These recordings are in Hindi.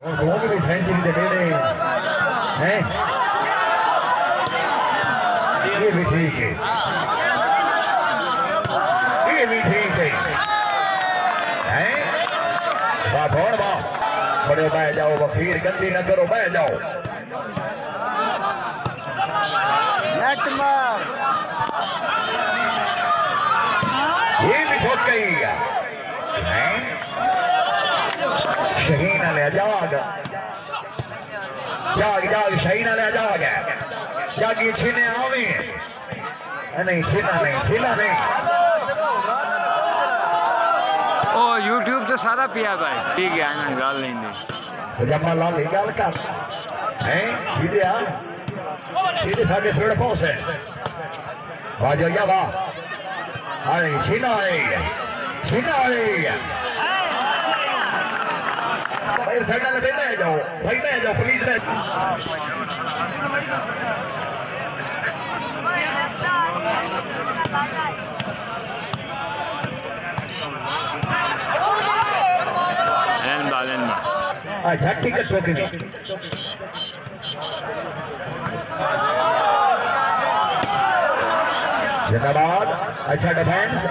और दोनों भी सेंचुरी दे नेड़े हैं। ये भी ठीक है, ये भी ठीक है। वाह भौड़ वाह, बड़े बह जाओ वकीर, गंदी न करो, बह जाओ। नेट मार, ये भी ठोक गई। शहीन ले जाग जाग जाग, शहीन ले जाग जागी, छीने आवे नहीं, छीना नहीं, छीना नहीं। ओ यूट्यूब तो सारा पिया भाई, ठीक है ना, गाल नहीं दे जम्मा ला ले गाल कर हैं सीधे आ, सीधे साके पेड़ पहुंच है। वाह जो या वाह, अरे छीना है, छीना है भाई। साइड में बैठ जाओ भाई, बैठ जाओ प्लीज। झट्टी का शौक नहीं। जिंदाबाद, अच्छा डिफेंस।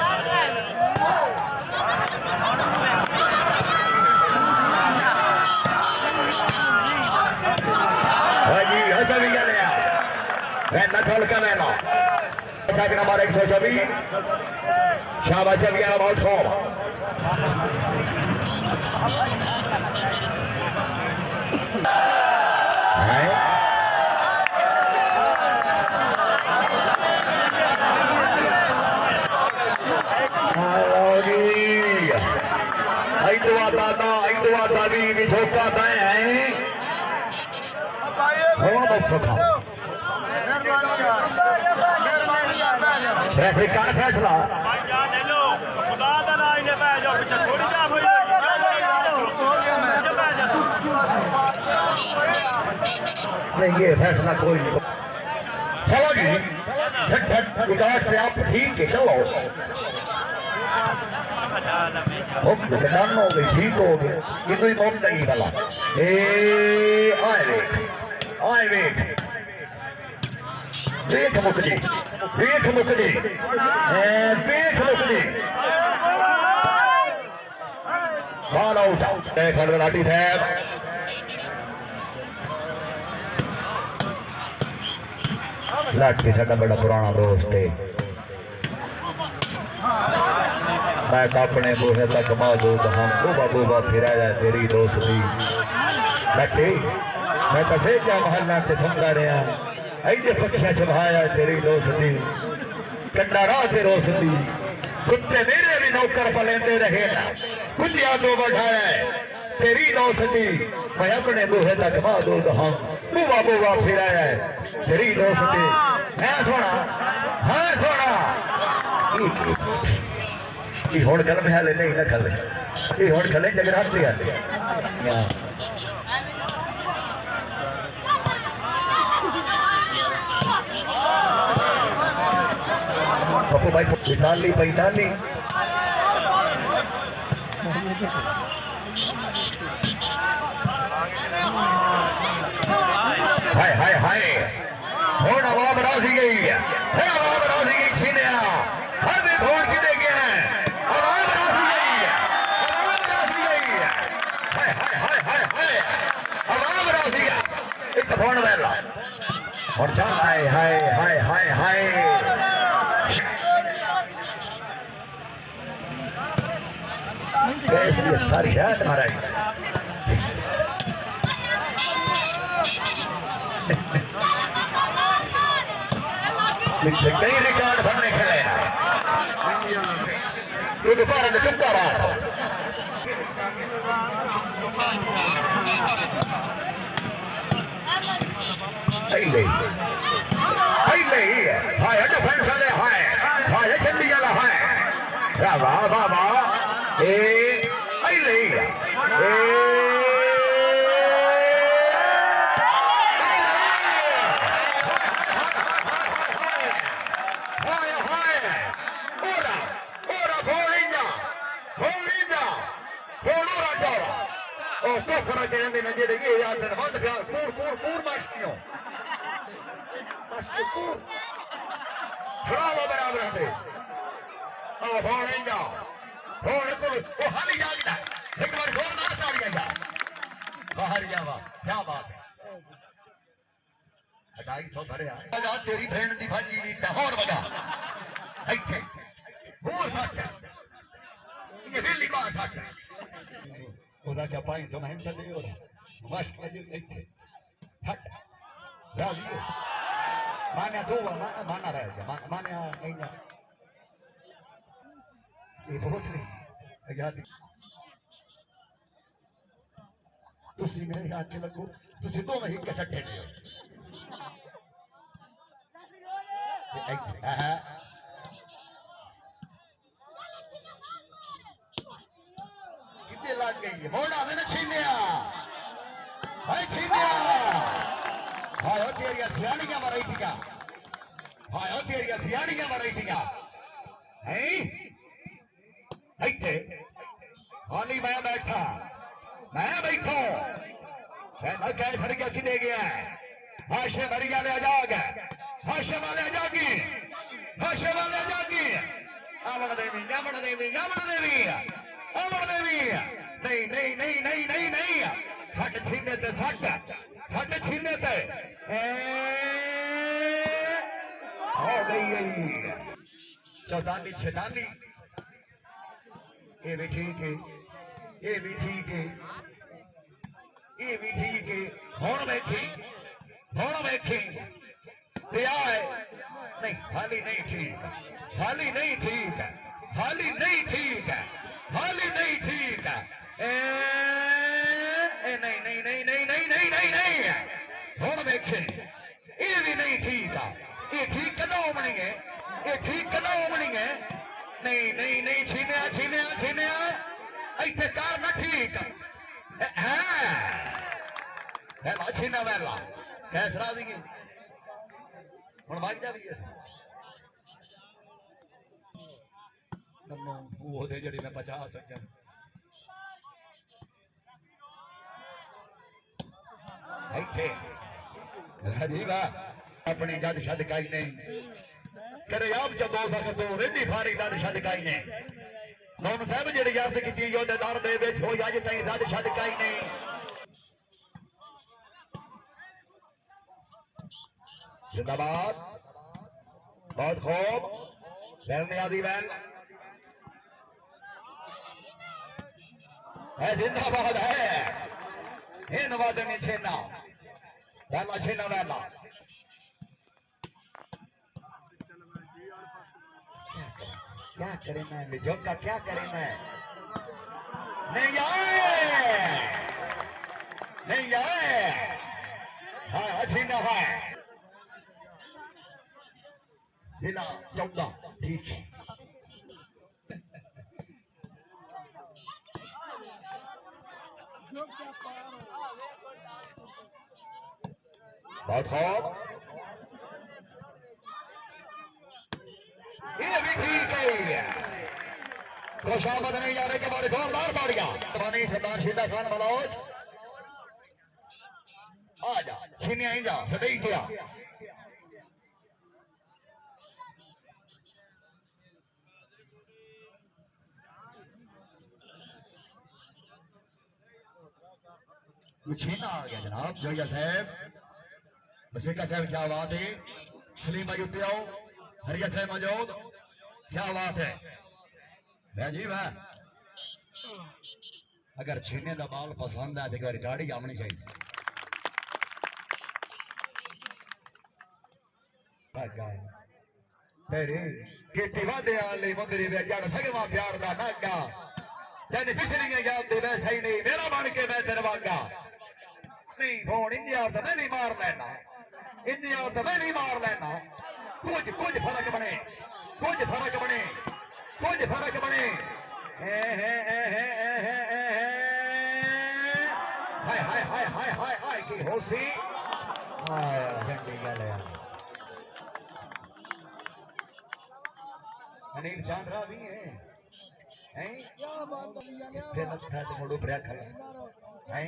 जी अच्छा भी गया मैं थल का मैना अच्छा के नंबर 124 शाबाश भी गया बहुत खूब। दुआ दादा, दुआ दादी भी झोंका है। रेफरी का फैसला नहीं, ये फैसला कोई नहीं। चलो जी, झट विकास पे आप ठीक है, चलो डन हो गई, ठीक हो गए। ये कोई मौत नहीं भला। आए वेख देख मुकदी, देख मुकदी, देख मुकदी। बॉल आउट खड़गड़ाटी साहब। लाठी साडा बड़ा पुराना दोस्त है, मैं अपने बूहे तक मौजूद हाँ, बूबा बूबा फिराया तेरी दोस्ती। लट्टी मैं कसे क्या महल्ला ते समझा रहा, ऐसे पक्षियां छभाया तेरी दोस्ती। कंडा राह ते रोसती, कुत्ते मेरे भी नौकर पलेंदे रहे ना, कुतिया तो बढ़ाया तेरी दोस्ती। मैं अपने बूहे तक मौजूद हाँ, बूबा बूबा फिराया तेरी दोस्ती। है सोना, हाँ सोना। ये होड़ गल में हाले नहीं ना खले, ये होड़ खले जगरात से आते पप्पू भाई 45 हाय हाय हाय होड़ आवाम राजी गई है, आवाम राजी गई। छीने हमें वोट कितने गया है, आवाम राजी गई है, आवाम राजी गई है। हाय हाय हाय हाय हाय, आवाम राजी है। एक फोन वाला और चल हाय हाय हाय हाय हाय। कैसी सारी है तुम्हारा कई रिकॉर्ड भरने खेले तो दोबारा ने चुपका रहा। हाय डिफेंस वाले हाय, हाय चंडी वाला हाय। वाह वाह वाह, ए जेडे ये याद ने वंद प्यार कूर कूर कूर मास्कियों मास्कियों कूर छुड़ा लो बराबर हते ओ भोण इंजा भोण को ओ हाली जागदा एक बार जोरदार ताड़ियां जा बाहर जावा क्या बात है 250 भरे आ तेरी भेण दी भाजी दी होर वगा इथे होर सट ये वेली बात सट ओदा क्या 500 नहीं चले और मस्क जी इथे सट राजी माने तो माना रह गया माने नहीं जा ये बहुत नहीं याद तुसी मेरे आके लगो तुसी दो में ही कैसे ठेके कितने लग गई है मोड़ा मैंने छीनिया भाई छीनिया हाय हो तेरिया सियाड़ियां वैरायटियां हाय हो तेरिया सियाड़ियां वैरायटियां हैं इथे हाली मैं बैठा मैं बैठो मैं कह सर क्या किदे गया हाशे मरिया ले जाग हाशे वाले जागी हाशे वाले जागी अमर देवी अमर देवी अमर देवी अमर देवी नहीं नहीं नहीं नहीं नहीं नहीं सट छीने ते सट छीने ते हो गई 14 46 ये भी ठीक है ये भी ठीक है ये भी ठीक है हुण वेखी नहीं हाली नहीं ठीक हाली नहीं ठीक हाली नहीं ठीक हाली नहीं ठीक नहीं नहीं नहीं नहीं नहीं नहीं नहीं नहीं हुण वेखे ये भी नहीं ठीक ये ठीक कदों होनी है ये ठीक कदों होनी है नहीं नहीं नहीं छीनिया छीनिया छीनिया इत्थे कार ना ठीक है छीना वेला कैस राजी की हुण भाग जा भी ऐसे नमो वो दे जड़ी मैं 50 सके इत्थे राजीवा अपनी गद छद काई नहीं करे आप च 2 सक तो रेडी फारी गद छद काई नहीं नौन साहब जेड़ी याद कीती योदेदार दे विच हो अज ताईं गद छद काई नहीं जिंदाबाद बहुत खूब बैल नियाजी बैल है जिंदाबाद है इन वादे में छेना बैला छेना बैला क्या करें मैं जोका क्या करें मैं नहीं आए हाँ अच्छी ना है जिला 14 ठीक है बहुत खूब ये भी ठीक है खुशामद नहीं जा रहे के बाद जोरदार बढ़ गया बनी सरदार शीदा खान बलोच आ जा छीनिया ही जा सदैई गया छीना आ गया जनाब जोया साहब बसेका साहब क्या बात है सलीम युतिया हरिया साहब मौजूद क्या बात है राजीव है अगर छीने का बाल पसंद है तो गाड़ी आनी चाहिए तेरी खेती वादे वाली मुंदरी दे जड़ सगवा प्यार दा नागा तेन पिछलियां याद दे वैसा ही नहीं मेरा बन के मैं तेरे वागा नहीं फोन इंडिया तो मैं नहीं मार लेना इंडिया तो मैं नहीं मार लेना कुछ फर्क बने कुछ फर्क बने कुछ फर्क बने हाय हाय हाय हाय हाय हाय की होसी झंडी गल अनिल चांद राजी है क्या बात है मुंडो भरिया खड़ा है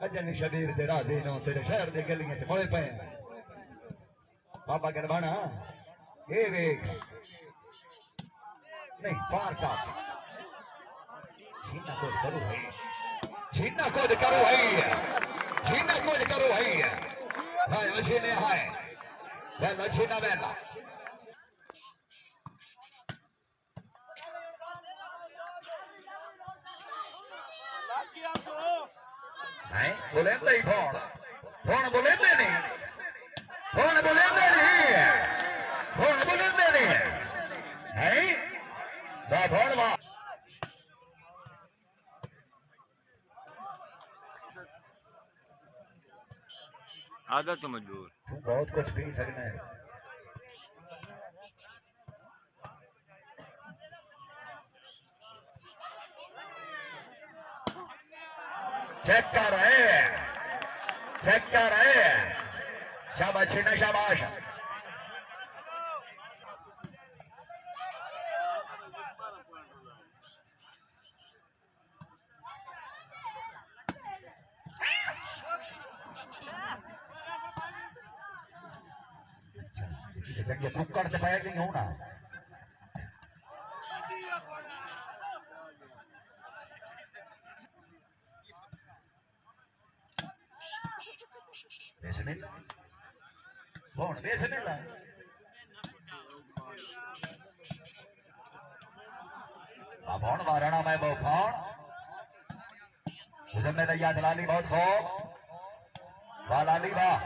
अजन शबीर दे राजे नो तेरे शहर दे गलियां च मोए पे बाबा गरबाना ये वेख नहीं पार का छीना कुछ करो भाई छीना कुछ करो भाई छीना कुछ करो भाई हाय मशीने हाय वेला छीना वेला नहीं बोलेंदे ही फोन बोलेंदे नहीं फोन बोलेंदे नहीं नहीं दा फोन वा आदत तो मजबूर तू बहुत कुछ पी सकना है चेक कर रहे हैं शाबाश छीना शाबाश चंगे कुकर ते पाया कि नहीं होना बिस्मिल्लाह कौन बिस्मिल्लाह अब कौन मारना मैं वो कौन उसमें तो याद लाली बहुत खो वाह लाली वाह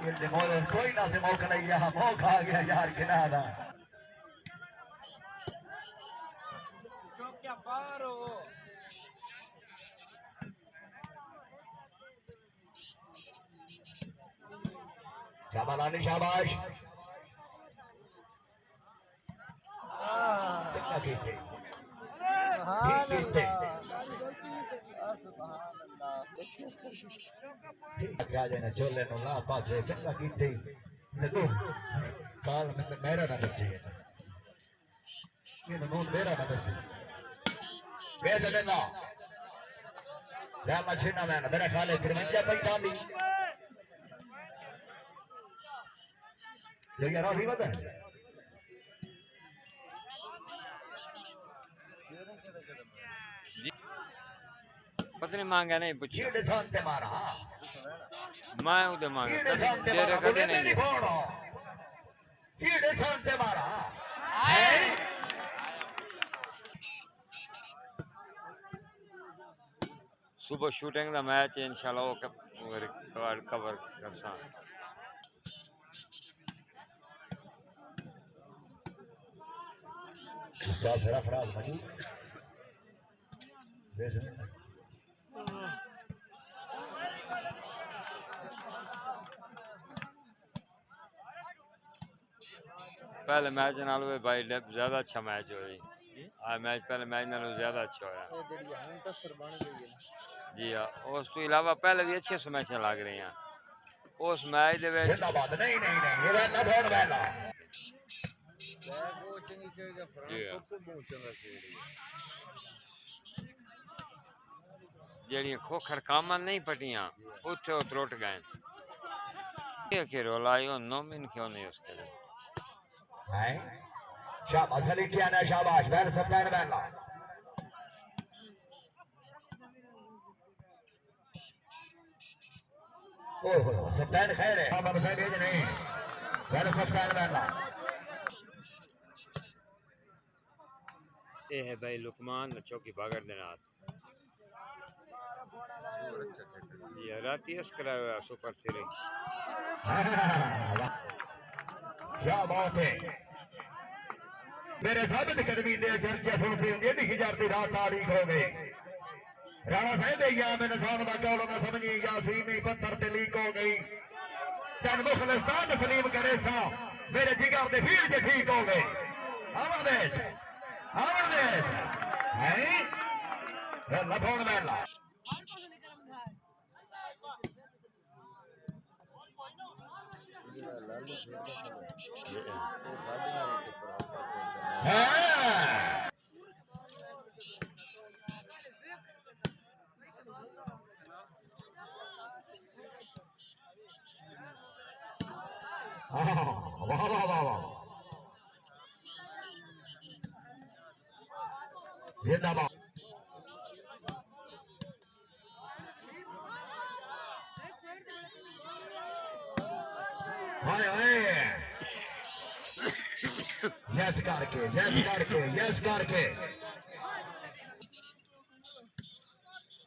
कोई ना से मौका नहीं यहाँ मौका आ गया यार किनारा शाबाश अली शाबाश चंगा कीते क्या जाना चोले नो ला पासे चंगा कीते ने तू काल में मेरा ना दसी ये नून मेरा ना दसी कैसे लेना यार छीना मैंने मेरा खाले 53 ये यार अभी बता पत्नी मांगा नहीं पूछी ये डिसान से मारा मैं उधर मांगा ये डिसान से तेरे मारा कदे बोले नहीं नहीं फोड़ो ये डिसान से मारा है सुबह शूटिंग का मैच इंशाल्लाह वो कवर कर सा उस्ताद सरफराज मौजूद बिस्मिल्लाह पहले मैच नालों भाई ज्यादा अच्छा मैच हो आज मैच पहले मैच नालों ज्यादा अच्छा होया जी हाँ उस तो इलावा पहले भी अच्छे मैच लग रहे हैं उस मैच दे विच जिंदाबाद नहीं नहीं नहीं ये रहना बहुत वाला जड़ियां खोखर कामन नहीं पटियां उठे वो त्रुट गए के रोलाई 9 मिनट क्यों नहीं उसके लिए है शाबाश अली किया ना शाबाश बैर सफान बैला ओहो सफान खैर है बाबा साहब ये नहीं बैर सफान बैला ये है भाई लुकमान चौकी बागर देनाथ ये रात यस कराया सुपर थ्री क्या बात है मेरे साबित कदमी ने चर्चा सुनती हुई दिखी जाती रात तारीख हो गई राणा साहब या मैं निशान का कौल ना समझी यासीन नहीं पत्थर ते लीक हो गई तन मुखलिस्तान तस्लीम करे सा मेरे जिगर दे फील जे ठीक हो गए अमरदेश हैं लफोन मेला हाँ वाह वाह वाह वाह जिंदाबाद हाय हाय यस करके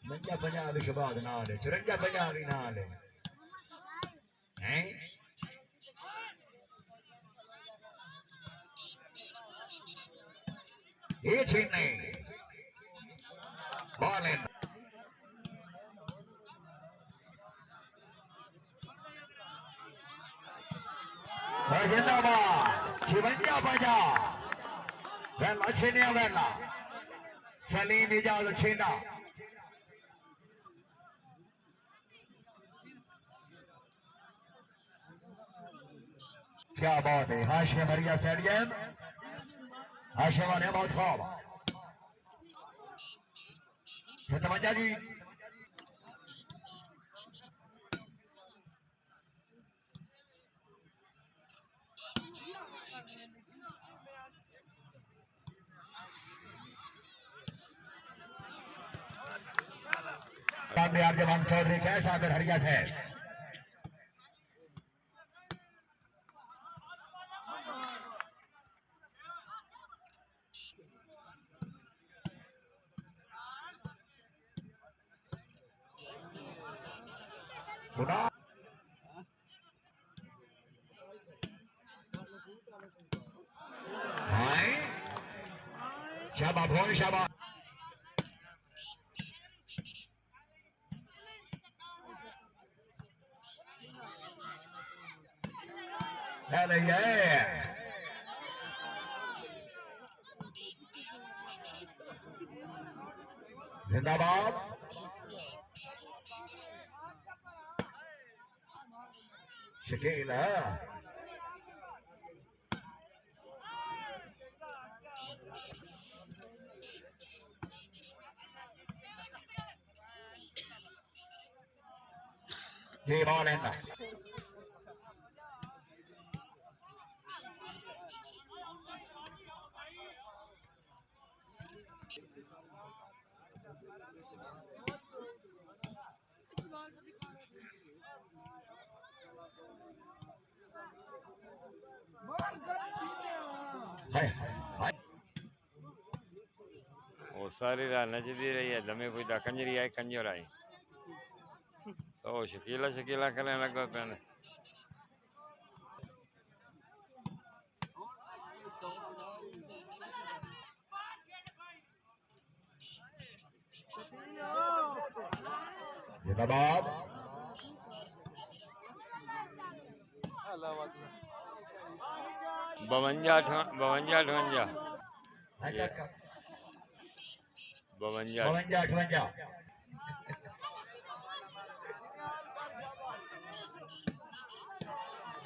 50 ਦੇ ਸ਼ਬਾਦ ਨਾਲ 54 ਦੀ ਨਾਲ ਹੈ ਇਹ ਛੇਨੇ ਬਾਲਨ जिंदाबाद 56 वेला छीनिया वेला सलीम इजाज छीना क्या बात है हाशिम अरिया स्टेडियम हाशिम वाले बहुत खूब 57 जी कामयाब जवान चौधरी कैसा अगर हरिया से शाबा भोन शाबा जिंदाबाद शकील है जी बॉल है वो सारी रात नचदी रही है दमे कोई कंजरी आई कंजर आई तो शकीला शकीला करने लगा पैन जिंदाबाद 52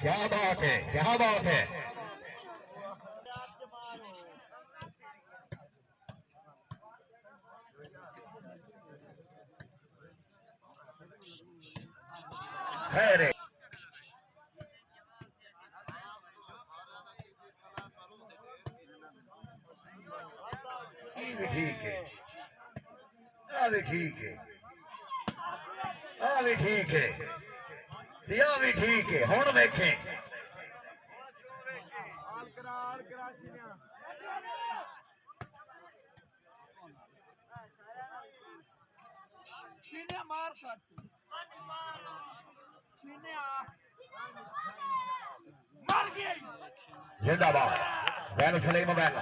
क्या बात है है भी ठीक है भी ठीक है भी ठीक है दिया भी ठीक है हुण देखें जिंदाबाद बैन सलीम बैन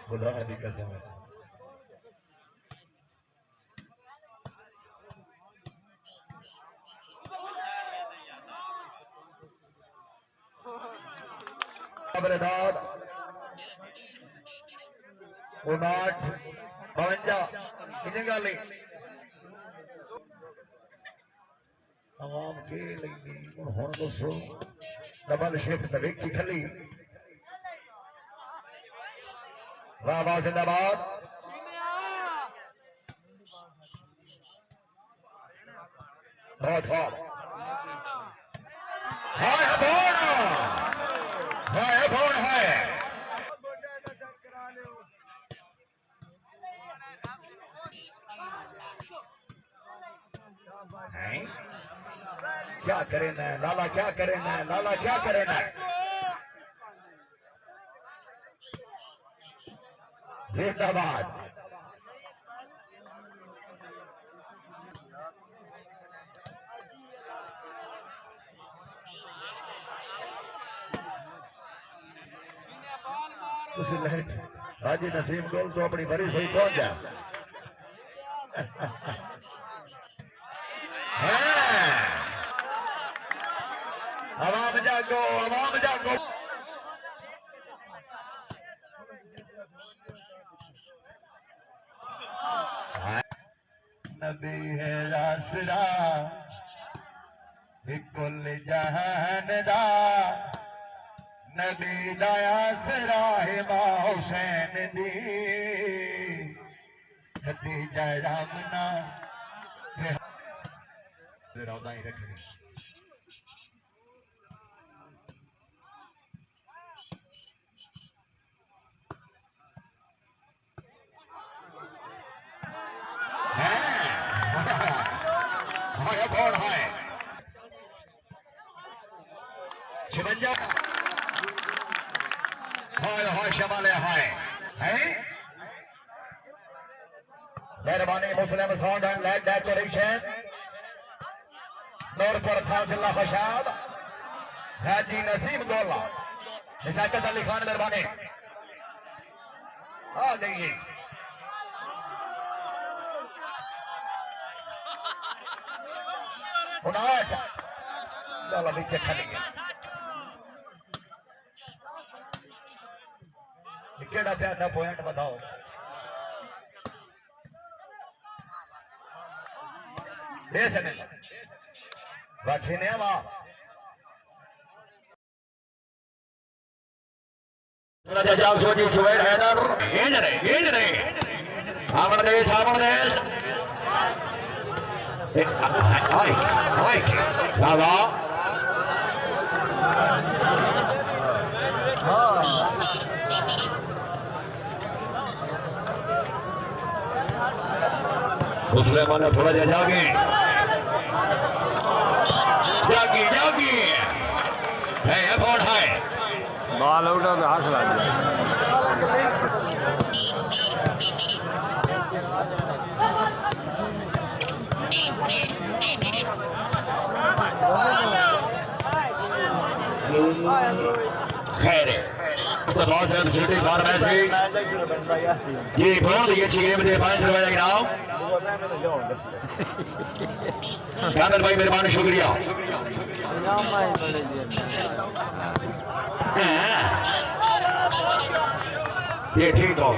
खुदा की कसम खबरदार 59 52 कितने गाली आवाम के लगी हुन दसो डबल शिफ्ट ते विकी खली वाह वाह जिंदाबाद बहुत खूब है कौन है क्या करे ना लाला क्या करे ना लाला क्या करे ना जिंदाबाद हाजी नसीम गोल तो अपनी बड़ी सही पहुंच जा आवाम जागो नबी है आसरा कुल जहान दा नबी दा आसरा है मां हुसैन दी खदीजा रामना रौदा ही रखनी कौन है 56 हाय शमाले हाय मेहरबानी Muslim sound and light decoration Noorpur फाजिल्ला खशाब हाजी नसीम गोला निसाकत अली खान मेहरबानी आ गई नीचे खड़ी केड़ा प्यादा पॉइंट बताओ दे सके वाछी ने वाह जाओ छोटी सुबह हैदर गेंद रे आवन देश हाय बाबा मुस्लिम ने थोड़ा जागे है कौन है बाल उठा तो हाथ लग खैर ये बहुत ही अच्छी गेम थे 5 रुपए का इनाम कादर भाई मेहरबानी शुक्रिया ये ठीक हो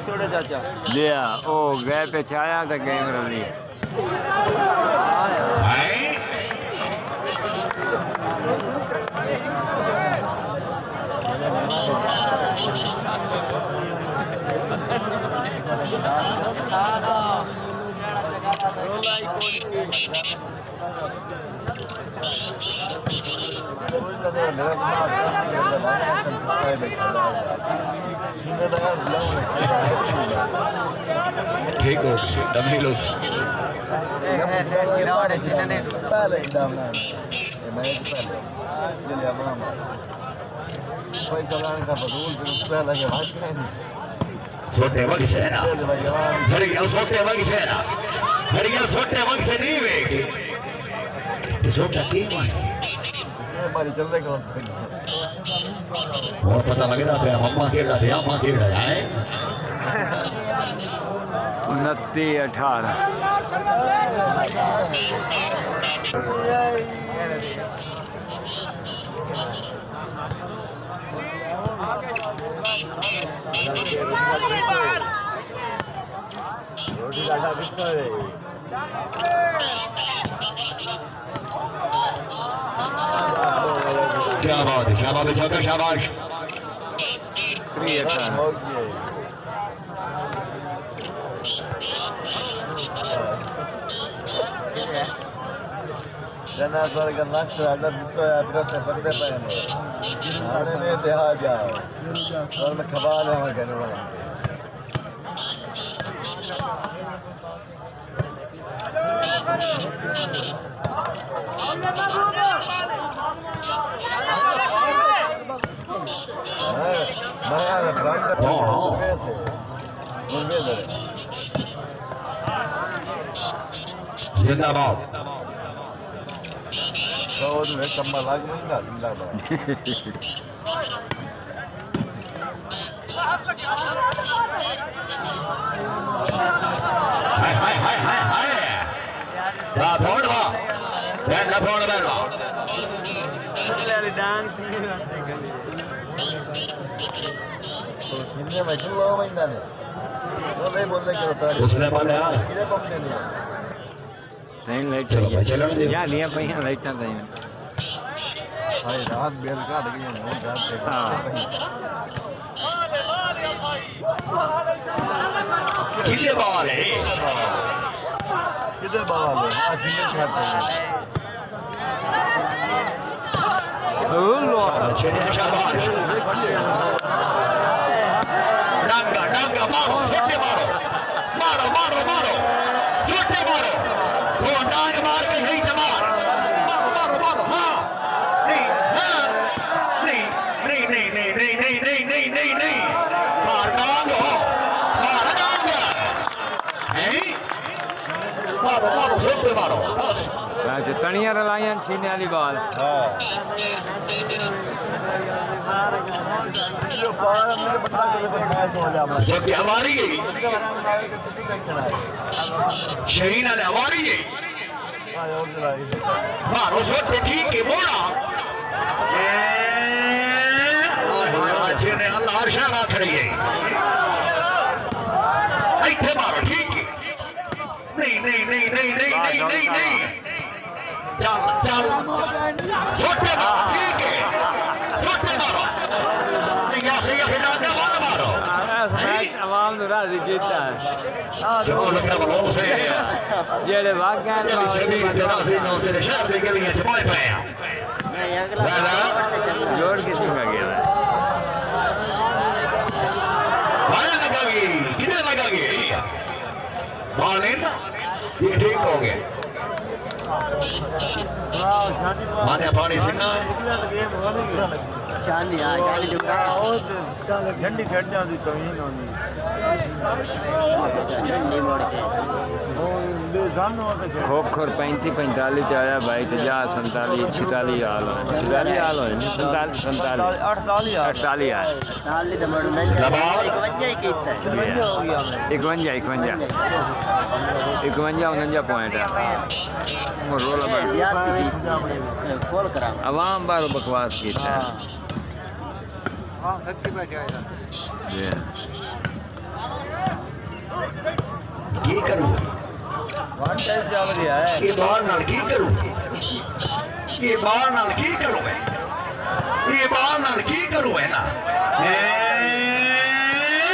छोड़े चाचा लिया ओ गए पे छाया था गेम रही ठीक हो दमिलोस सोटे वक्त से ना घड़ियां सोटे वक्त से ना घड़ियां सोटे वक्त से नहीं वेगी तो सोटा की हमारी चल रही कौन और पता लगे ना मम्मा खेड़ा दे अम्मा खेड़ा है 29-18 रोटी डाटा कितना है क्या बात है, शाबाश बेटा, शाबाश। 3-18 जनावर का नक्श अगर तो अदरक से बंदे पे आने में देहा जाए और मैं खबाल है मैं कहने वाला जिंदाबाद। कम्मा लाग नहीं था जिंदाबाद हाय हाय हाय हाय हाय ला फोड़ बा बैठ ला फोड़ बैठ बा डांस नहीं करते गली तो सिंह में चल लो महीना ने तो नहीं बोलने के होता है उसने बोला किले कम देनी है सही लाइट चलो भाई, चलो ना। या लिया पहिया लाइट ना सही भाई रात बेल का लगी है बहुत रात से कितने बॉल है किधर बवाल है आज सिंह छाते हैं अच्छे शाबाश। डांगा डांगा मारो, सोटे मारो, मारो मारो मारो, सोटे मारो, वो डांग मार के यही जमार, मारो मारो मारो, हाँ नहीं हाँ नहीं नहीं नहीं नहीं नहीं नहीं नहीं नहीं नहीं नहीं मार डांग हो, मार डांग नहीं मारो मारो, सोटे मारो बस। अच्छा सनिया रलायन छीने वाली बॉल हां जो पार मेरे बंदा के बनाया सो जा मैं जो कि हमारी है शहीन ने हमारी है मारो सोटे ठीक है मोड़ा आज ने अल्लाह अर्शाना खड़ी है ऐसे मारो ठीक है नहीं नहीं नहीं नहीं नहीं नहीं नहीं नहीं चल चल सोटे मारो ठीक है सोटे मारो या खिलाने वाला मारो आवाम तो राजी कीता जो लगता है वो से जेड़े वाक्य शरीर के राजी नो तेरे शहर की गलियां चबाए पे हैं जोड़ किसी का गया माया लगेगी किधर लगेगी माने ना ये ठीक हो गया माने पानी सिंगा शानी आ शानी जो झंडी खेड़ जाती तो ही नोनी झंडी मोड़ के वो ले जानो तो खोखर 35-45 च आया भाई ते जा 47-46 हाल हो 46 हाल हो 47 48 आया 48 तो मोड़ नहीं 51 ही कीता 51 हो गया मैं 51 पॉइंट है वो रोला खोल करा आवाम बारो बकवास कीता हां थक के बैठ आया की करूं वन टाइम चल गया है ये बाल नाल की करूं ये बाल नाल की करूं मैं ये बाल नाल की करूं है ना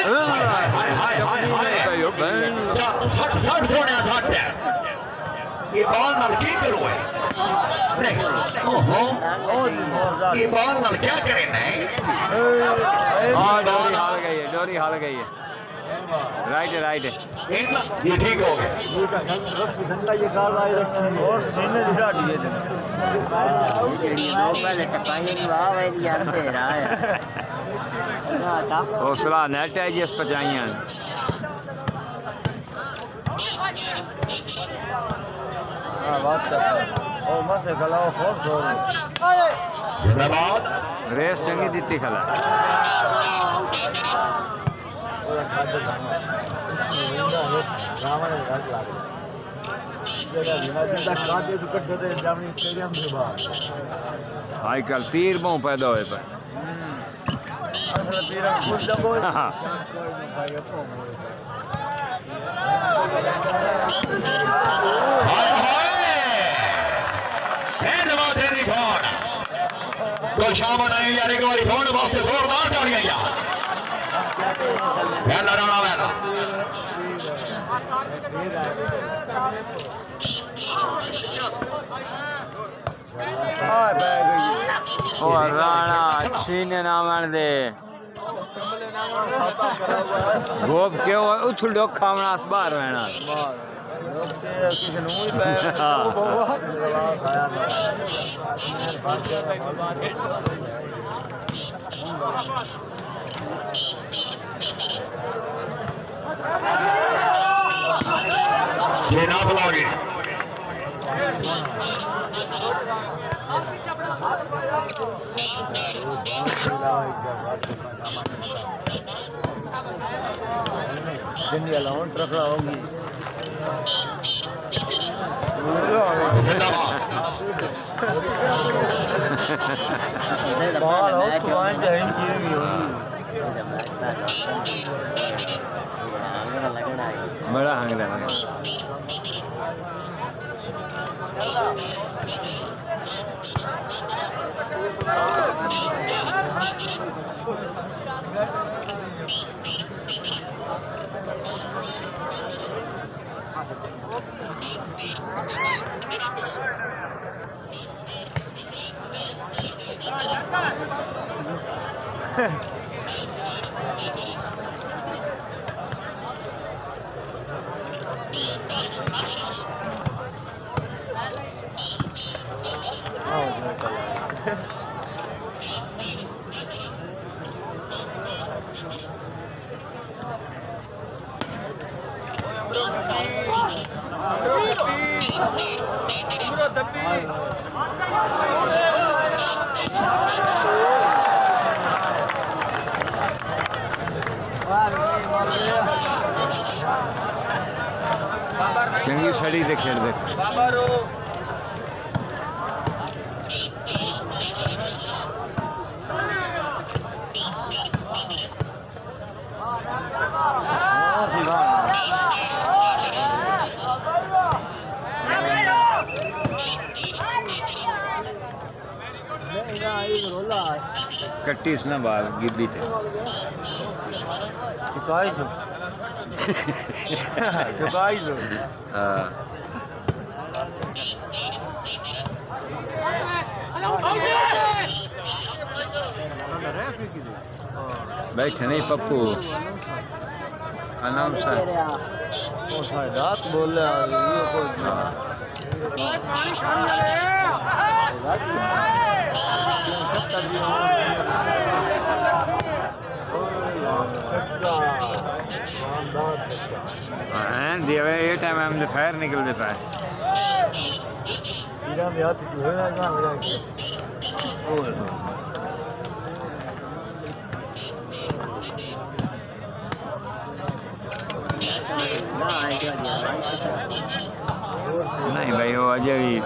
हाय हाय हाय हाय हाय चल सट सट सोनिया सट ये बाल नाल की करूं है नहीं ओहो ये बाल नाल क्या करे नहीं हां डोरी हाल गई है राइट ये ठीक हो गया घंटा ये काल आई रखी और सीने दिखा दिए पहले टपाई वाह भाई यार तेरा है हौसला नेट है जिस पचाइयां हां बात कर और मसे खलाओ फोर्स हो जिंदाबाद रेस चंगी दी खला खाते रावण घाट लागे जगह विनाजी तक खाते से कट होते जामनी स्टेडियम से बाहर आजकल पीर बहु पैदा हुए पे असल पीरा कुछ दबो हाँ। भाई अपो तो शाम नहीं यार एक बार फोन वास्ते जोरदार तालियां यार पहला राणा वाला और राणा छीने नाम दे गोप क्यों उछल डो खावना बाहर रहना ये ना बुलाओगे इंडिया लाउन रखा होगी बाल हो तो आए जहीं की भी होगी बड़ा हंगला चंगी सड़ी से खेल दे कट्टी इसने बाल गिद्दी थे चुकाई सो चुकाई सो हाँ बैठे नहीं पप्पू आराम से वो शायद रात बोल रहा है ये कोई ये टाइम हम फायर निकल देता है में हाथ तो है ना मेरा नहीं भाई वो अजय भी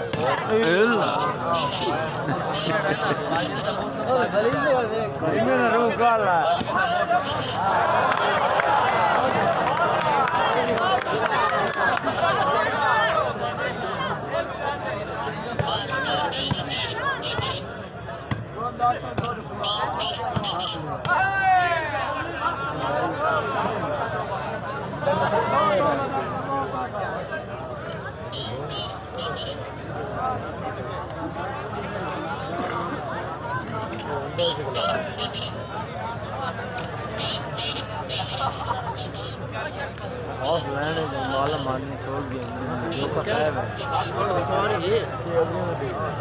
छोड़ दिया जो पता है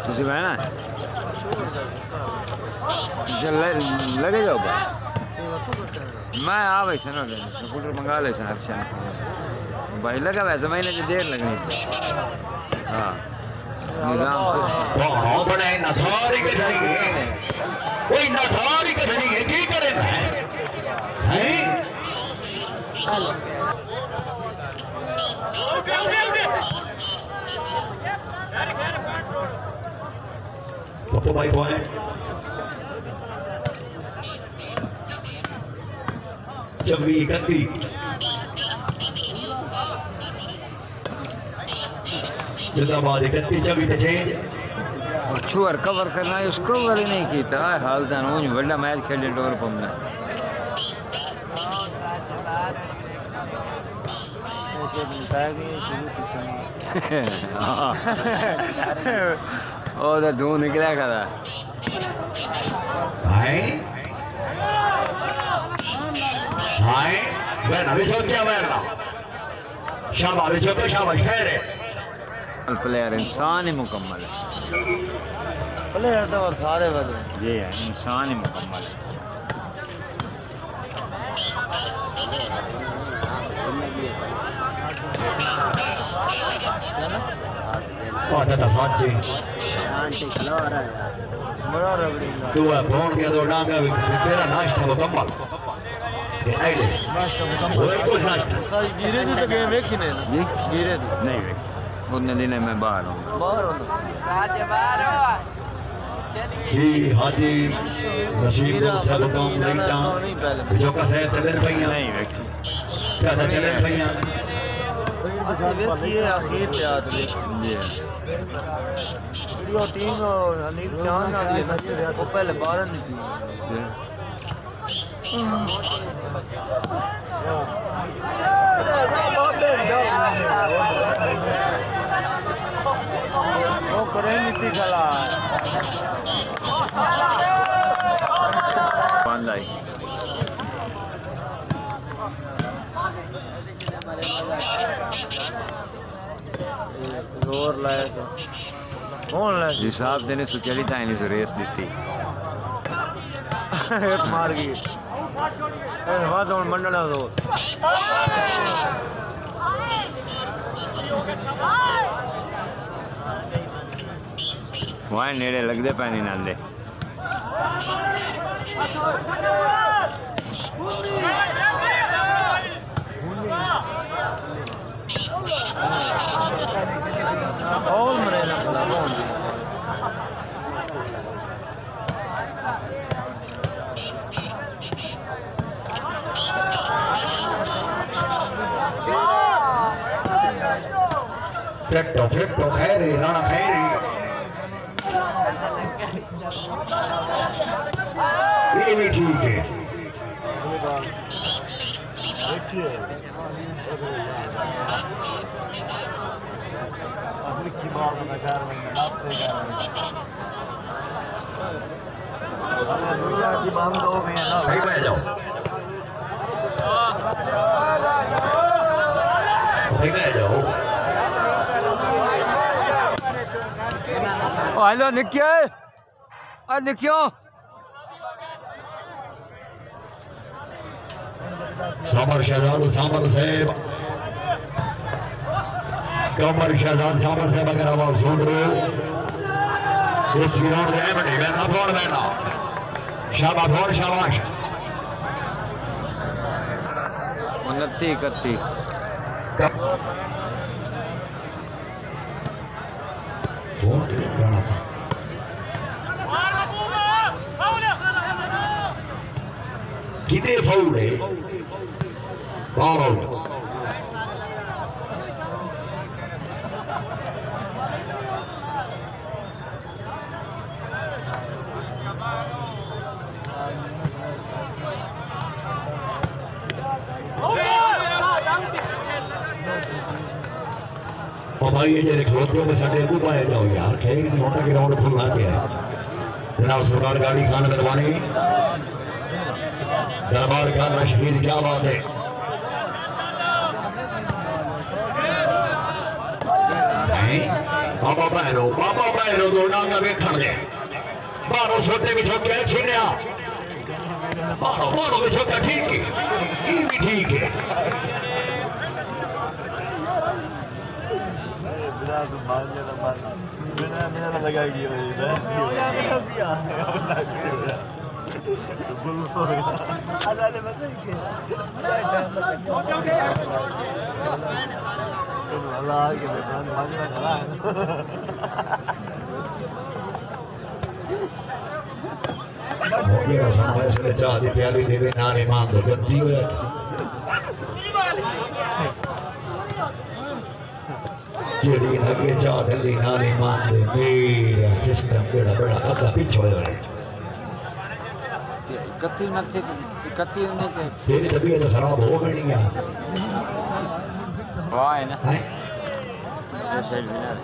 तुझे मैं ना लगे जाओ मैं आ वैसे ना स्कूटर मंगा ले हर्षन भाई लगा वैसे महीने की देर लगनी थी हाँ निजाम बड़े नसारी के धनी कोई नसारी के धनी है की करे हैं पप्पू भाई को है चौबी इकतीस जिंदाबाद 31 24 ते चेंज छुअर कवर करना है उसको कवर ही नहीं किया हाल जान वो बड़ा मैच खेले डोर पमना ओ तो धूं निकला खड़ा हाय हाय मैं अभी छोड़ दिया मैं शाबाश अभी छोड़ शाबाश खैर है प्लेयर इंसान ही मुकम्मल है प्लेयर तो और सारे बदले ये है इंसान ही मुकम्मल है बहुत सांची बड़ा रगड़ी तू है फोन किया तो डांगा तेरा नाश्ता मुकम्मल आइले और कुछ नाश्ता सारी गिरे दी तो गेम देखी ने जी गिरे दी नहीं वे उतने दिन मैं बाहर हूँ बाहर होता जी हाजी नसीब को सब काम देखता जो का सह चले भैया नहीं वे ज्यादा चले भैया ये आखिर पे आते ये वीडियो टीम अनिल चांद ना दिए ना वो पहले 12 नहीं थी वो करे नीति गला बांधाई जोर लाया था कौन लाया जी साहब ने सुचली था इन्हें रेस दी एक मार गई बात और मंडल है तो वहाँ नेड़े लगते पैनी नाले और मरे ना खिला कौन फिट खैरी राणा खैरी ये भी ठीक है सही बह जाओ सही बह जाओ हेलो निक्यो निक्यो सामर शहजाद सामर साहेब कमर शहजाद सामर साहेब अगर आवाज सुन रहे हो इस ग्राउंड में बने बैठा फोन बैठा शाबाश फोन शाबाश 29 31 कितने फाउल है बाल आउट भाई ये जो खलोतियों में साढ़े को पाए जाओ यार खेल मोटा ग्राउंड खुलना गया जनाब सरदार गाड़ी खान लदवानी दरबार का रशीद क्या बात है पापा बहनों दो डांगा वेखण दे बारों छोटे बिछो क्या छीनिया बारों बिछो क्या ठीक है ये भी ठीक है Io sono essere già di piedi di venare mando per Dio. Io di che già di venare mando mira sistema bella cada piccola. इकतीस ने तेरी तबीयत खराब हो गई है वाह है ना हैं साइड में यार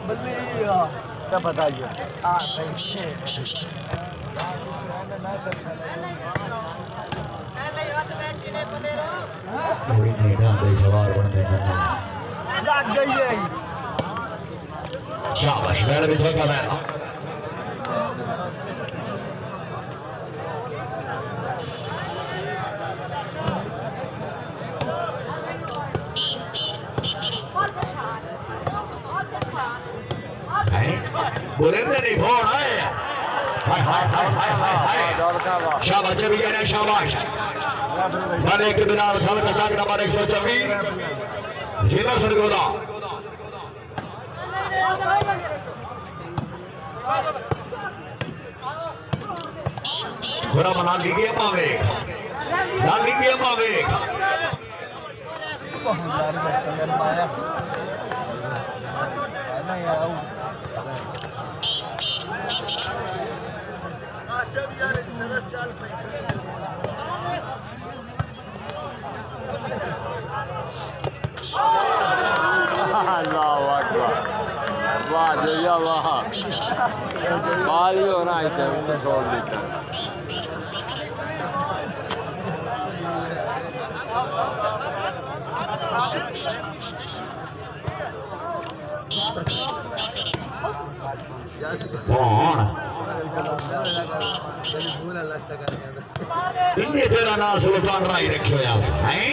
बल्लिया क्या बताइए कोई नहीं ना दे सवार बनते हैं लग गई है शाबाश मेरे भी छोटा बैठा बोले मेरी फोन है हाय हाय हाय हाय हाय हाय शाबाश चली गए शाबाश माने के बिना खबर का साग नंबर 126 जिला सरगोदा थोड़ा मना लीजिए मावे डाल लीजिए मावे अल्लाह अकबर वाह जया वाह बाल ही होना है छोड़ देता इन्हें तेरा नाम सुल्तान राय रखियो यहाँ से हैं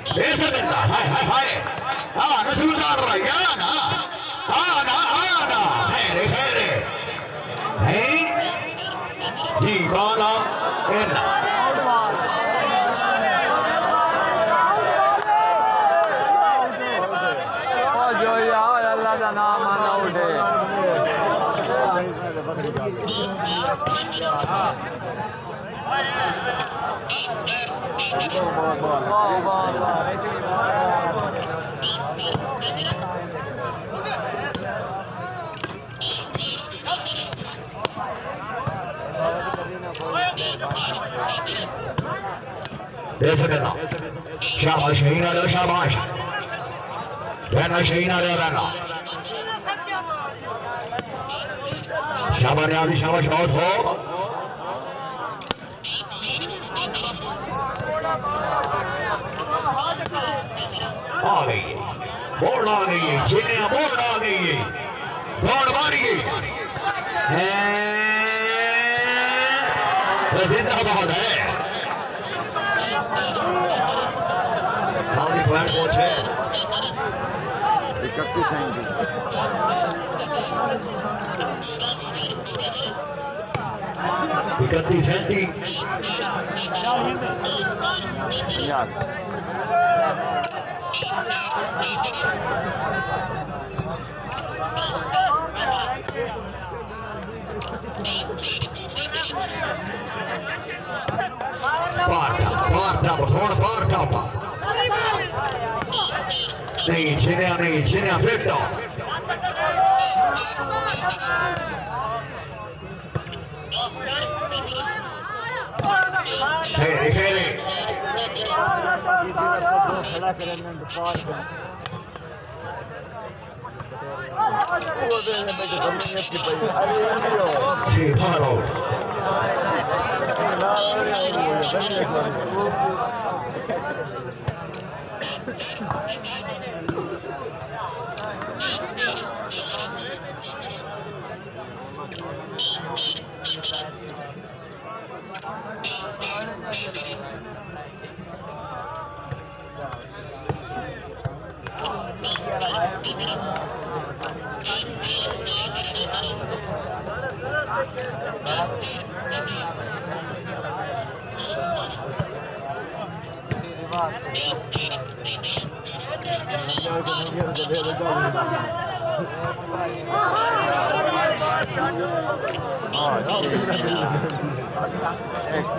ऐसा करता हाय हाय हाय हाँ ना सुल्तान राय हाँ ना हैरे हैरे हैं जी बाला एना जो यार अल्लाह का नाम आना उठे शाबाश शहीन आ शाबाश रहना शहीन आ रहना शाबाश आदि शाबाश बहुत हो आ गई बोर्ड आ गई है चीनिया बोर्ड आ गई है बोर्ड मारी गई जिंदाबाद है पॉइंट कोच है 31 यार नहीं जिन्हें फिट Thank you.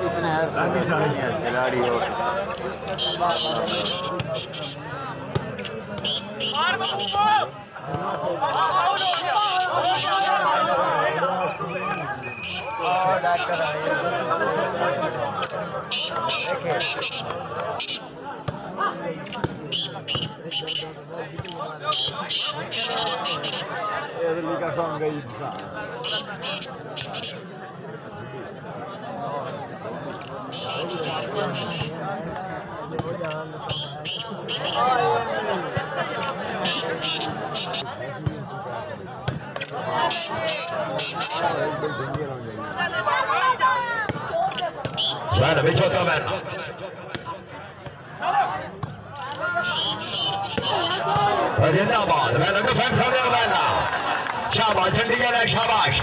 इतने खिलाड़ी हो Bene, Viciotto Menna. जिंदाबाद मैंने डिफेंस हो गया मैंने शाबाश चंडीगढ़ है शाबाश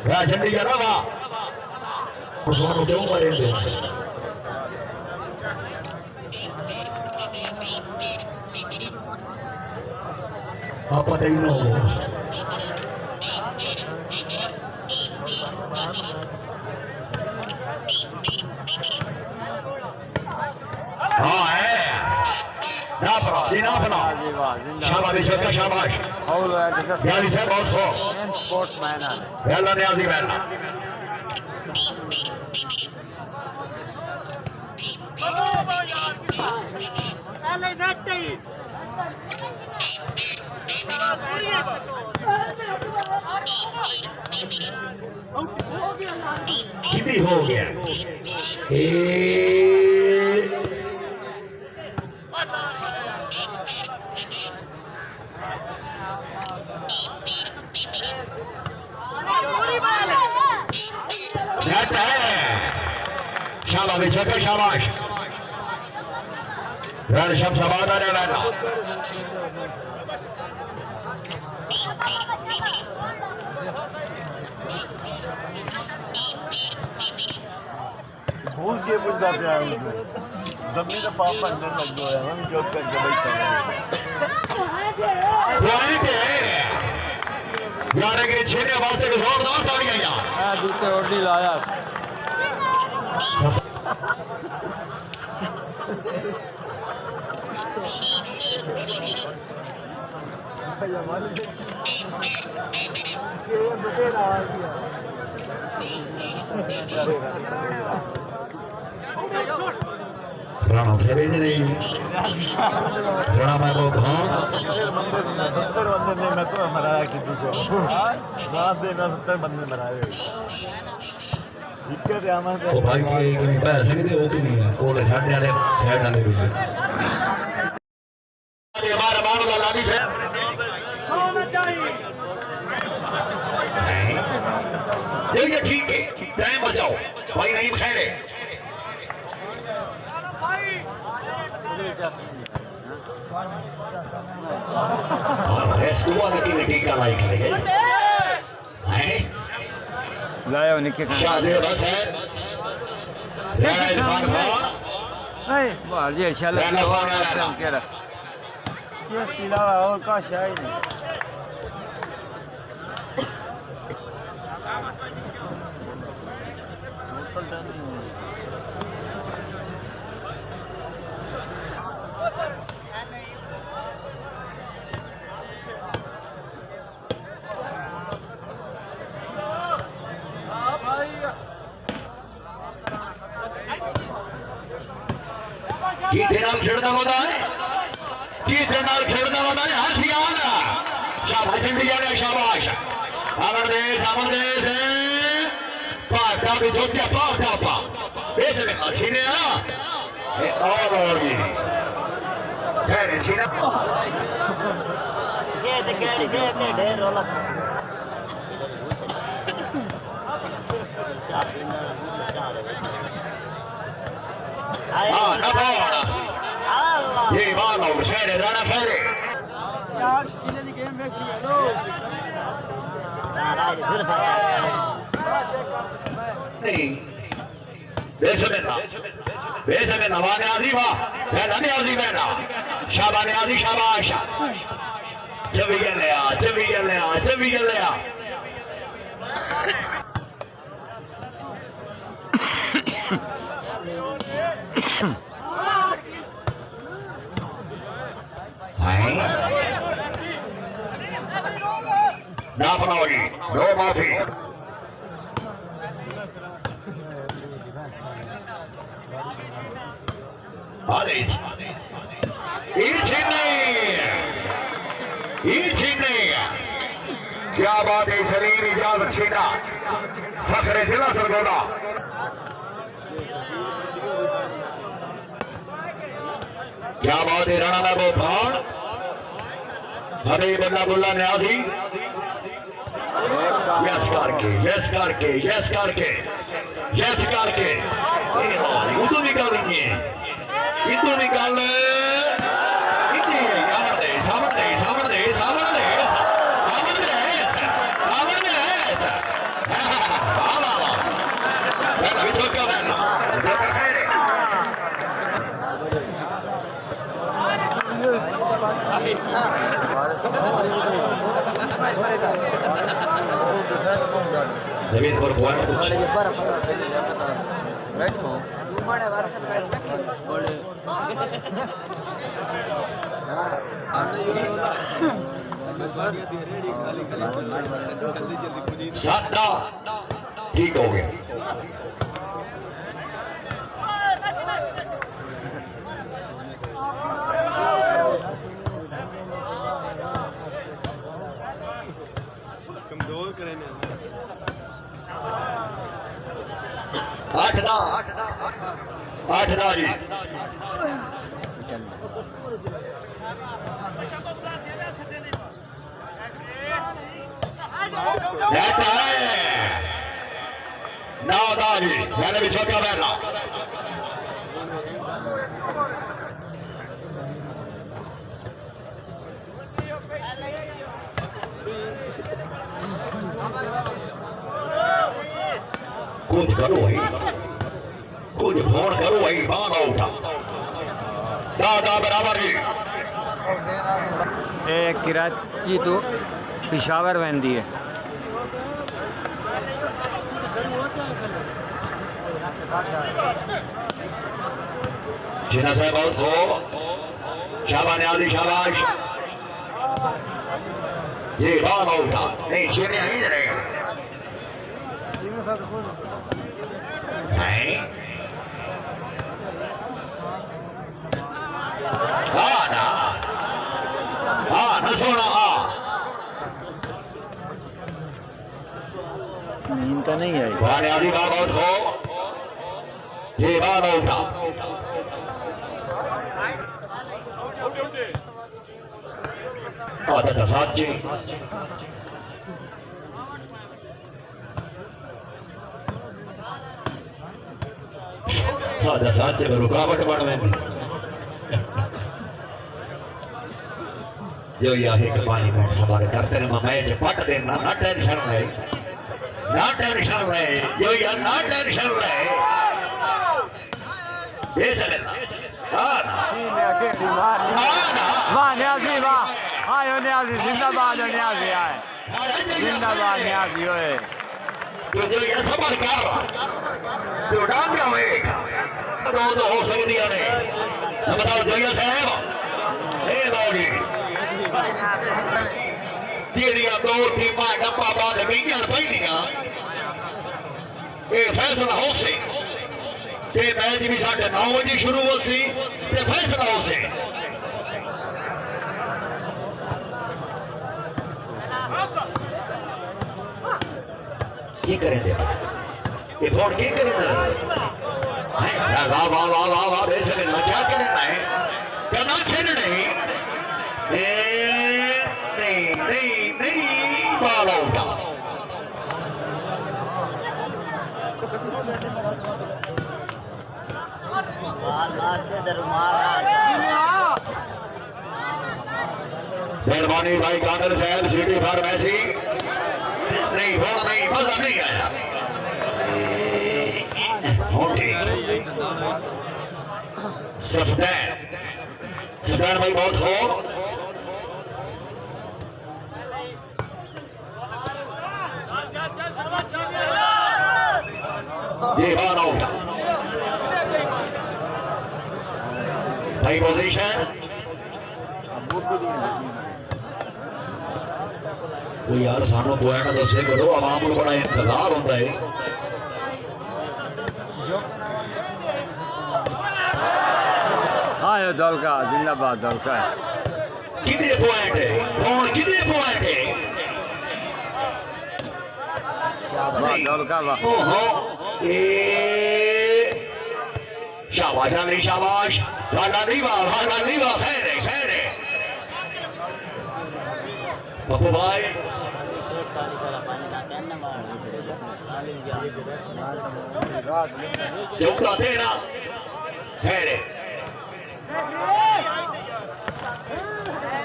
वाह चंडीगढ़ है वाह उसको क्यों मारेंगे आप पता ही ना हो हाँ है शाबाश विशोत्ता शाबाश न्याजी साहब बहुत हो स्पोर्ट्समैन है वेला न्याजी वेला कितनी हो गया शाबाश विशोत्ता शाबाश रण शब्द आने वाला भूल के पूछता प्यार दबने का पाप बनने लग गया हम जॉब करके बैठे यार के छेने वास्ते जोरदार तालियां यार जूते ओढ़ी लाया राणा से नहीं राणा मैं वो हाँ बंदे मैं तो मराया किसी को रात देना 70 बंदे मराए दिक्कत है हमारे वो भाई के पैसे नहीं दे वो की नहीं है कोले साढ़े वाले साइड वाले भी हमारा बाबू लाली से होना चाहिए ये ठीक है टाइम बचाओ भाई नहीं खैर है रेस्कुआ की टीका लाइक है लाया निके शादी बस है इरफान खान वाह ये इंशाल्लाह केड़ा ये सिलावा और का शायद गीते नाल खेड़दा वदा है गीते नाल खेड़दा वदा है हसियान शाबाश चंडीगढ़ शाबाश सामन देश पाटा भी छोटा पाटा पा ऐसे में छीने और ये खैर छीना ये ढेर रोला हाँ ना बोला ये बाल और खैर राणा खैर नहीं बेसमेला बेशक नवा न्याजी वाह पहला न्याजी पहला शाबा न्याजी शाबाश चवी गलिया चवी गलिया चवी गलिया ना बनाओगी नो माफी क्या बात है सलीम इजाजत छीना फखरे जिला सरगोदा क्या बात है राणा महबूब खान हबीबुल्लाह बुल्ला न्याजी यस करके यस करके यस करके यस करके उदू भी गल नहीं है इदू भी गल सामने सामने सामने जमीन पर सादा ठीक हो गया आठ ना जी मैंने भी छोटा बैठा कुछ करो भाई कुछ फोन करो भाई बाहर उठा दादा बराबर जी कराची तो पिशावर वेंदी है जिना साहब बहुत हो शाबाश आदि शाबाश ये बाहर उठा नहीं चेने ही रहेगा नहीं ना सोना नींद तो नहीं आई वाले आदि का बहुत हो ये बात उठा आदत साची आदत साची में रुकावट बन में जो यह एक पानी में सवार करते हैं मैं पट देना ना टेंशन ले जो यह ना टेंशन ले ये सब वाह न्याजी वाह आयो न्याजी जिंदाबाद न्याजी आए जिंदाबाद न्याजी ओए जो ये सवाल कर रहा जो डांग में दो हो सकती है बताओ जो ये साहब ए लोगी ਜਿਹੜੀਆਂ ਦੋ ਟੀਮਾਂ ਡੱਬਾ ਬਾਦ ਗਈਆਂ ਪਹਿਲੀਆਂ ਇਹ ਫੈਸਲਾ ਹੋ ਸੀ ਤੇ ਮੈਚ ਵੀ 9:30 ਵਜੇ ਸ਼ੁਰੂ ਹੋ ਸੀ ਤੇ ਫੈਸਲਾ ਹੋ ਸੀ ਕੀ ਕरेंगे ये फोन की करेंगे वाह वाह वाह वाह वाह वैसे ना क्या करना है क्या ना खेलना है नहीं बाल उठा मेहरबानी भाई कांगड़ साहब सीटी फार्मेसी नहीं होना नहीं मजा नहीं आया सफदैन भाई बहुत हो। ये बार आउट भाई पोजीशन कोई यार सानू पॉइंट दसे करो आवाम को बड़ा इंतजार होता है। हाँ ये दौलका जिंदाबाद दौलका कितने पॉइंट है कौन कितने पॉइंट है वाह दौलका वाह ओहो ए शाबाश अली शाबाश वाला नहीं वाह खैर है पप्पू भाई चौका तेरा खैर है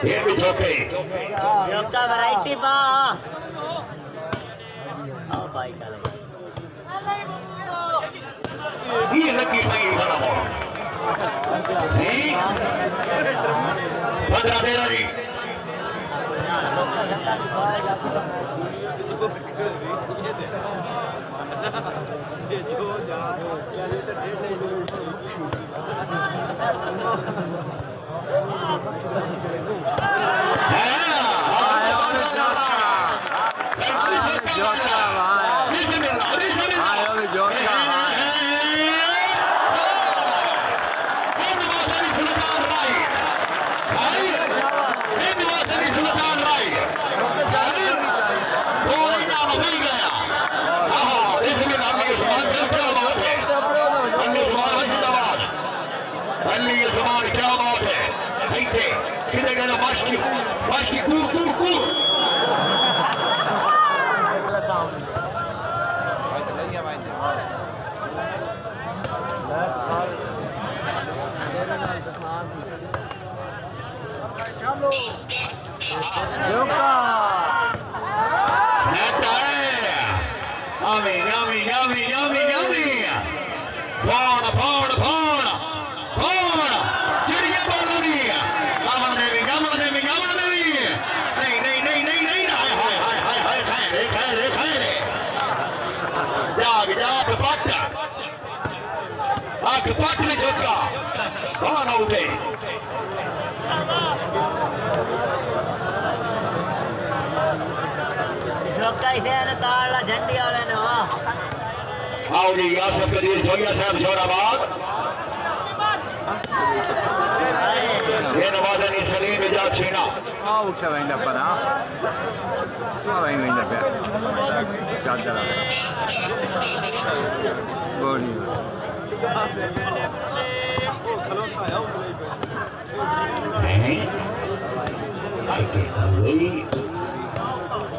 ये भी चौके योगा वैरायटी बा आओ भाई चलो ये लगी नहीं बड़ा बॉल 15-13 जी Başki kur. Yummy. Pawn. चिड़िया बोलो नी कामन देवी नहीं हाय खैर जाग पट में चौका कौन उठे ताला झंडी वाले ने आओ जी यासर कदीर जोगिया साहब जोराबाद ये नवाजनी सलीम इजाज छीना हाँ उठा वेंदा पर हाँ वेंदा पे चादर बॉडी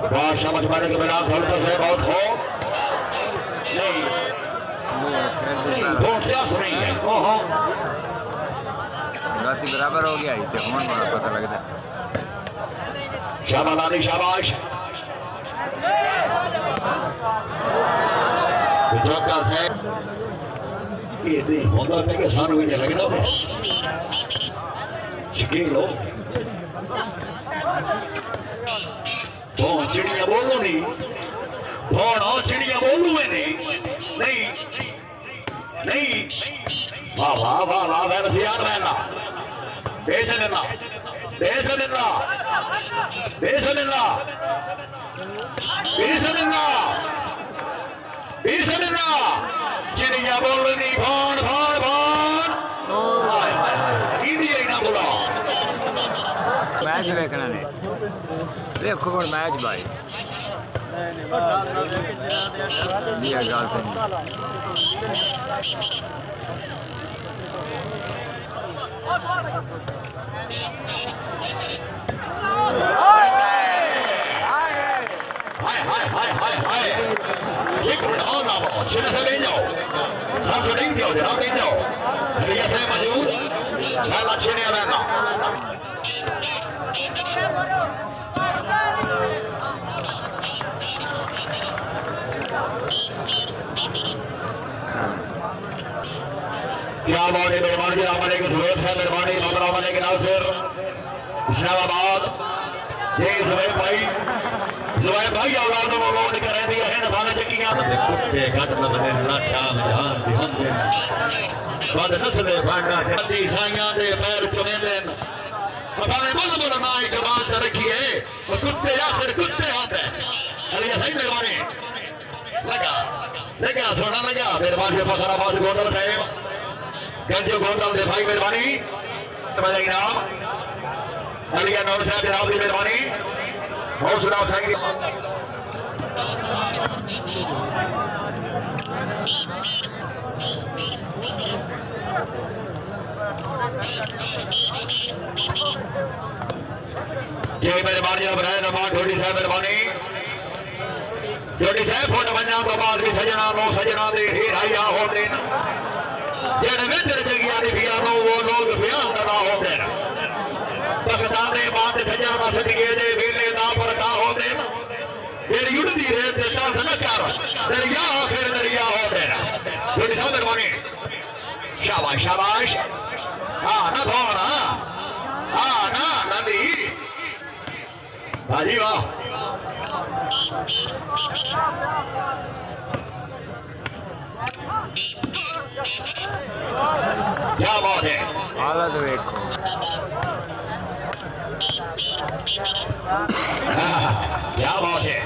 बहुत समझ मारे के बिना ढोलता से बहुत हो नहीं बहुत क्या सुनेंगे ओहो राती बराबर हो गया इतने कौन बड़ा पता लगता शाबाश अली शाबाश गुजरात से ये नहीं होता है कि सारे हुए लगना शकील हो कौन चिड़िया बोलो नहीं कौन और चिड़िया बोलू है नहीं वाह वैन सियार वैना बेसमिल्ला चिड़िया बोलनी भौन इंडिया ना बोला मैच देखना ने देखो कौन मैच भाई दिया गाल पे हाय एक मिनट और ना बोलो सीधा से ले जाओ सबसे नहीं दियो जनाब नहीं जाओ ये से मजबूत साला छेने रहना क्या बात है मेरे मान मलिक नासिर इस्लामाबाद ये जुबैर भाई औलाद मौलूद करे दी है नफाने चकियां कुत्ते घट न बने लाठा जान दी होंदे बाद नस्ल भांडा जदी साइयां दे पैर चुमेंदे अबाने बुलबुल नाई जबान रखिए वो कुत्ते आखिर कुत्ते होते अली सही मेहरबानी लगा सोना लगा मेहरबानी फखराबाद गोंदल साहब गंजो गोंदल दे भाई मेहरबानी तुम्हारा इनाम अलिया नौर साहब जनाब की मेहरबानी हौसला उठाएंगे ये मेहरबानी अब रहे रमा ढोडी साहब मेहरबानी जोड़ी साहब फोन बन्ना तो बाद भी सजना नो सजना दे ही राया होते न जेड़ वेंदर जगिया दी बियानो वो लोग बयान ना होते न भगता दे बात सजना दा सदके दे वेले ना परका होते न जेड़ युद्धदी रेत दे साथ न कर दरिया आखिर दरिया होते न जोड़ी साहब मेहरबानी शाबाश शाबाश हां ना धोना हां ना नदी बाजी वाह क्या बात है हालत देखो क्या बात है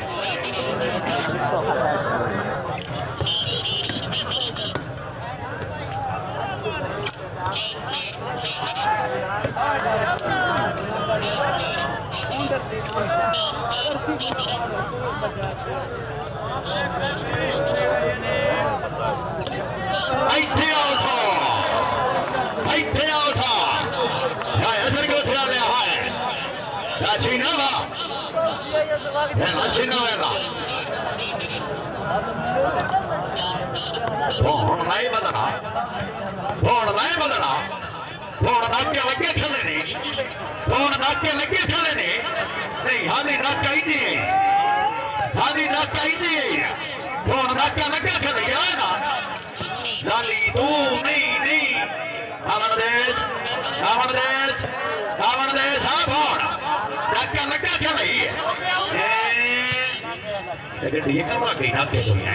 ये कब गई ना के हुई है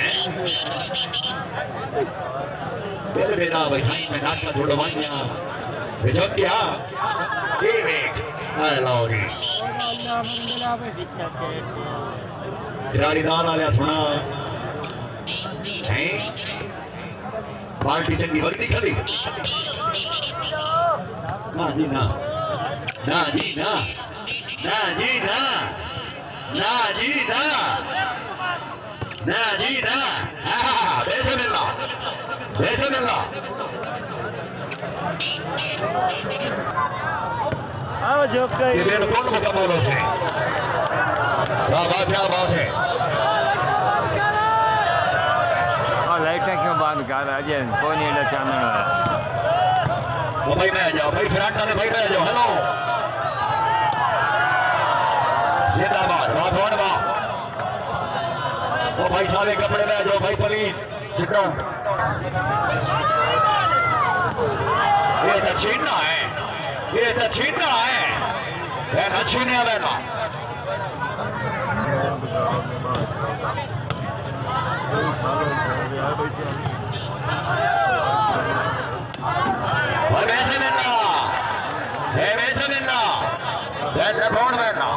दिल बेना भाई में नाका जुड़वाइयां भेजो क्या ये हाय लाओगी खिलाड़ी दान वाले सुना हैं पार्टी चंगी वक्त खड़ी ना जी ना ना जी ना ना जी ना ना जी ना ना जी ना वैसे मिलना ये बिल्कुल मुकम्मल से क्या बात है और लाइटें क्यों बंद कर अजय कोई नहीं एडा चांदन है तो भाई बैठ जाओ भाई फ्रंट वाले भाई बैठ जाओ हेलो जिंदाबाद राठौड़ वाह वो भाई सारे कपड़े में जाओ भाई प्लीज चिकन ये तो छीनना है ये तो छीनना है ना छीने वाला वैसे मिलना है वैसे मिलना कौन मिलना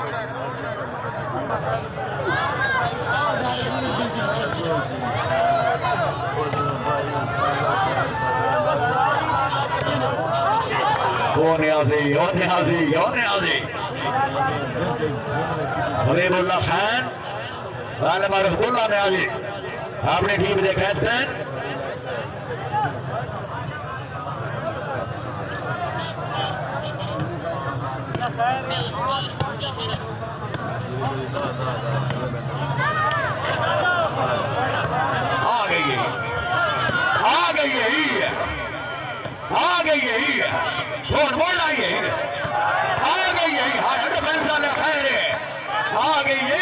हबीबुल्लाह खान रफुल्ला न्याजी अपनी टीम के कैप्टन आ गई छोड़ बोल आई है आ गई है डिफेंस वाला खैर आ गई है